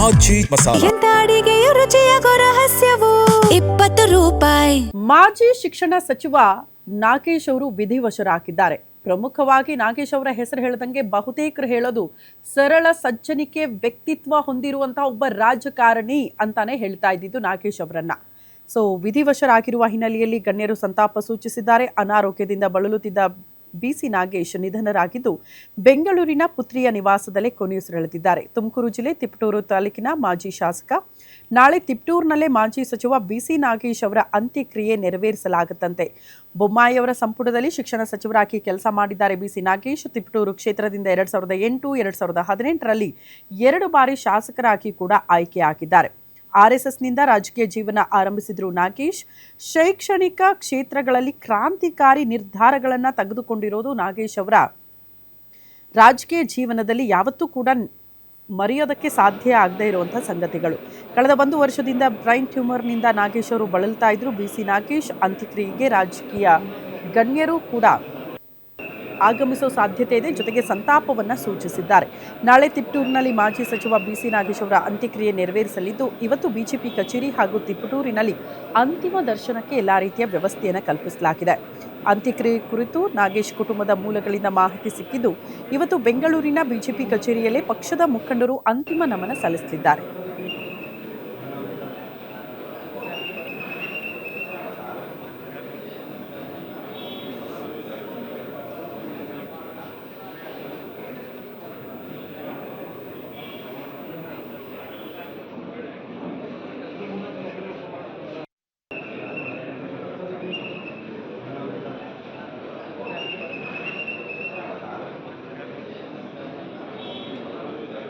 ಮಾಜಿ ಮಸಾಲ. ಎಂತ ಅಡಿಗೆಯ ರುಚಿಯಾಗೋ ರಹಸ್ಯವು 20 ರೂಪಾಯಿ. ಮಾಜಿ ಶಿಕ್ಷಣ ಸಚಿವ ನಾಗೇಶ್ ಅವರು ವಿಧಿವಶರಾಗಿದ್ದಾರೆ. ಪ್ರಮುಖವಾಗಿ ನಾಗೇಶ್ ಅವರ ಹೆಸರು ಹೇಳದಂಗೆ ಬಹುತೇಕರು ಹೇಳೋದು ಸರಳ ಸಜ್ಜನಿಕೆ ವ್ಯಕ್ತಿತ್ವ ಹೊಂದಿರುವಂತಹ ಒಬ್ಬ ರಾಜಕಾರಣಿ ಅಂತಾನೆ ಹೇಳ್ತಾ ಇದ್ದಿದ್ದು ನಾಗೇಶ್ ಅವರನ್ನ. ವಿಧಿವಶರಾಗಿರುವ ಹಿನ್ನೆಲೆಯಲ್ಲಿ ಗಣ್ಯರು ಸಂತಾಪ ಸೂಚಿಸಿದ್ದಾರೆ. ಅನಾರೋಗ್ಯದಿಂದ ಬಳಲುತ್ತಿದ್ದ ಬಿಸಿ ನಾಗೇಶ್ ನಿಧನರಾಗಿದ್ದು ಬೆಂಗಳೂರಿನ ಪುತ್ರಿಯ ನಿವಾಸದಲ್ಲೇ ಕೊನೆಯುಸಿರೆಳೆದಿದ್ದಾರೆ. ತುಮಕೂರು ಜಿಲ್ಲೆ ತಿಪಟೂರು ತಾಲೂಕಿನ ಮಾಜಿ ಶಾಸಕ. ನಾಳೆ ತಿಪಟೂರಿನಲ್ಲೇ ಮಾಜಿ ಸಚಿವ ಬಿಸಿ ನಾಗೇಶ್ ಅವರ ಅಂತ್ಯಕ್ರಿಯೆ ನೆರವೇರಿಸಲಾಗುತ್ತಂತೆ. ಬೊಮ್ಮಾಯಿ ಅವರ ಸಂಪುಟದಲ್ಲಿ ಶಿಕ್ಷಣ ಸಚಿವರಾಗಿ ಕೆಲಸ ಮಾಡಿದ್ದಾರೆ ಬಿಸಿ ನಾಗೇಶ್. ತಿಪಟೂರು ಕ್ಷೇತ್ರದಿಂದ 2008, 2018ರಲ್ಲಿ 2 ಬಾರಿ ಶಾಸಕರಾಗಿ ಕೂಡ ಆಯ್ಕೆಯಾಗಿದ್ದಾರೆ. ಆರ್ಎಸ್ಎಸ್ನಿಂದ ರಾಜಕೀಯ ಜೀವನ ಆರಂಭಿಸಿದ್ರು ನಾಗೇಶ್. ಶೈಕ್ಷಣಿಕ ಕ್ಷೇತ್ರಗಳಲ್ಲಿ ಕ್ರಾಂತಿಕಾರಿ ನಿರ್ಧಾರಗಳನ್ನು ತೆಗೆದುಕೊಂಡಿರೋದು ನಾಗೇಶ್ ಅವರ ರಾಜಕೀಯ ಜೀವನದಲ್ಲಿ ಯಾವತ್ತೂ ಕೂಡ ಮರೆಯೋದಕ್ಕೆ ಸಾಧ್ಯ ಆಗದೇ ಇರುವಂಥ ಸಂಗತಿಗಳು. ಕಳೆದ 1 ವರ್ಷದಿಂದ ಬ್ರೈನ್ ಟ್ಯೂಮರ್ನಿಂದ ನಾಗೇಶ್ ಅವರು ಬಳಲ್ತಾ ಇದ್ರು. ಬಿಸಿ ನಾಗೇಶ್ ಅಂತ್ಯಕ್ರಿಯೆಗೆ ರಾಜಕೀಯ ಗಣ್ಯರು ಕೂಡ ಆಗಮಿಸುವ ಸಾಧ್ಯತೆ ಇದೆ. ಜೊತೆಗೆ ಸಂತಾಪವನ್ನು ಸೂಚಿಸಿದ್ದಾರೆ. ನಾಳೆ ತಿಪಟೂರಿನಲ್ಲಿ ಮಾಜಿ ಸಚಿವ ಬಿಸಿ ನಾಗೇಶ್ ಅವರ ಅಂತ್ಯಕ್ರಿಯೆ ನೆರವೇರಿಸಲಿದ್ದು, ಇವತ್ತು ಬಿಜೆಪಿ ಕಚೇರಿ ಹಾಗೂ ತಿಪಟೂರಿನಲ್ಲಿ ಅಂತಿಮ ದರ್ಶನಕ್ಕೆ ಎಲ್ಲಾ ರೀತಿಯ ವ್ಯವಸ್ಥೆಯನ್ನು ಕಲ್ಪಿಸಲಾಗಿದೆ. ಅಂತ್ಯಕ್ರಿಯೆ ಕುರಿತು ನಾಗೇಶ್ ಕುಟುಂಬದ ಮೂಲಗಳಿಂದ ಮಾಹಿತಿ ಸಿಕ್ಕಿದ್ದು, ಇವತ್ತು ಬೆಂಗಳೂರಿನ ಬಿಜೆಪಿ ಕಚೇರಿಯಲ್ಲೇ ಪಕ್ಷದ ಮುಖಂಡರು ಅಂತಿಮ ನಮನ ಸಲ್ಲಿಸಲಿದ್ದಾರೆ.